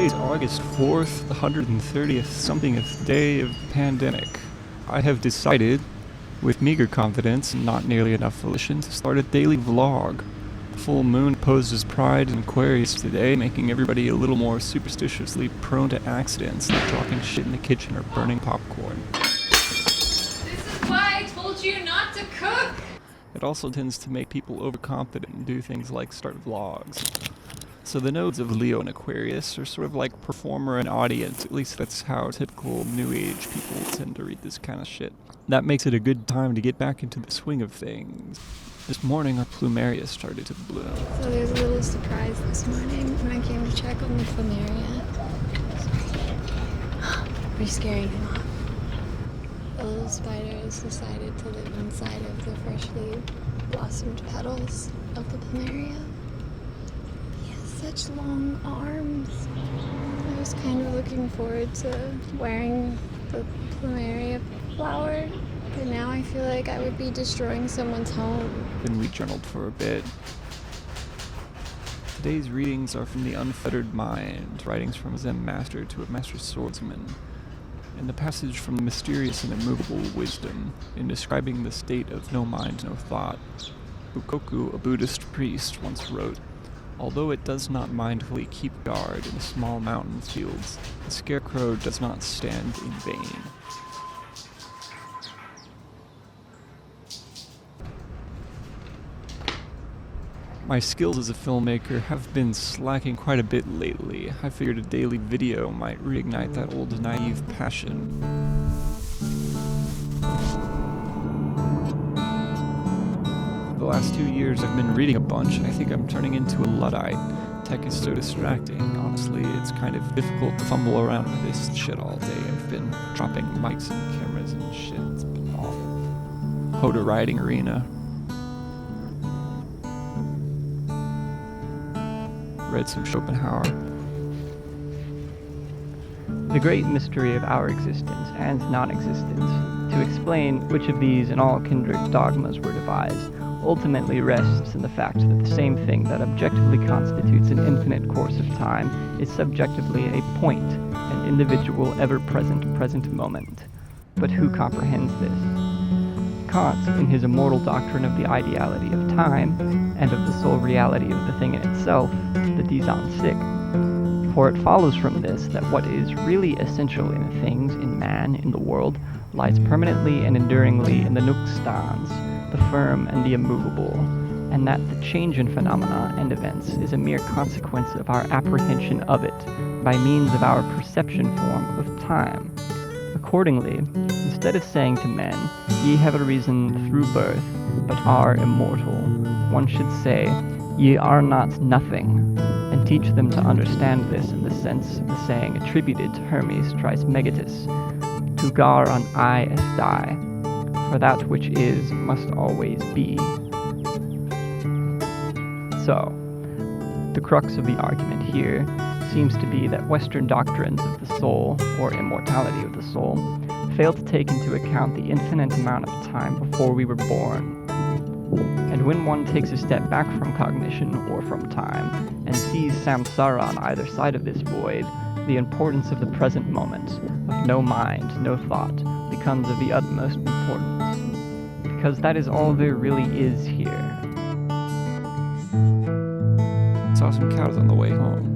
Today is August 4th, the 130th somethingth day of the pandemic. I have decided, with meager confidence and not nearly enough volition, to start a daily vlog. The full moon poses pride in Aquarius today, making everybody a little more superstitiously prone to accidents, like dropping shit in the kitchen or burning popcorn. This is why I told you not to cook! It also tends to make people overconfident and do things like start vlogs. So the nodes of Leo and Aquarius are sort of like performer and audience. At least that's how typical New Age people tend to read this kind of shit. That makes it a good time to get back into the swing of things. This morning, our plumeria started to bloom. So there's a little surprise this morning when I came to check on the plumeria. Pretty scary, huh? A little spider has decided to live inside of the freshly blossomed petals of the plumeria. He has such long arms. I was kind of looking forward to wearing the plumeria flower, but now I feel like I would be destroying someone's home. Then we journaled for a bit. Today's readings are from The Unfettered Mind, writings from a Zen master to a master swordsman, and the passage from the Mysterious and Immovable Wisdom, in describing the state of no mind, no thought. Bukoku, a Buddhist priest, once wrote, "Although it does not mindfully keep guard in small mountain fields, the scarecrow does not stand in vain." My skills as a filmmaker have been slacking quite a bit lately. I figured a daily video might reignite that old naive passion. The last 2 years I've been reading a bunch, and I think I'm turning into a Luddite. Tech is so distracting. Honestly, it's kind of difficult to fumble around with this shit all day. I've been dropping mics and cameras and shit. It's been awful. Hoda riding arena. Read some Schopenhauer. The great mystery of our existence and non-existence, to explain which of these and all kindred dogmas were devised, ultimately rests in the fact that the same thing that objectively constitutes an infinite course of time is subjectively a point, an individual ever-present moment. But who comprehends this? Kant, in his immortal doctrine of the ideality of time, and of the sole reality of the thing in itself, the Zen and Schopenhauer. For it follows from this that what is really essential in things, in man, in the world, lies permanently and enduringly in the nukstans, the firm and the immovable, and that the change in phenomena and events is a mere consequence of our apprehension of it, by means of our perception form of time. Accordingly, instead of saying to men, "Ye have arisen through birth, but are immortal," one should say, "Ye are not nothing," and teach them to understand this in the sense of the saying attributed to Hermes Trismegistus, "Tu gar an I estai," for that which is must always be. So, the crux of the argument here seems to be that Western doctrines of the soul, or immortality of the soul, fail to take into account the infinite amount of time before we were born. And when one takes a step back from cognition or from time, and sees samsara on either side of this void, the importance of the present moment, of no mind, no thought, becomes of the utmost importance. Because that is all there really is here. Saw some cows on the way home.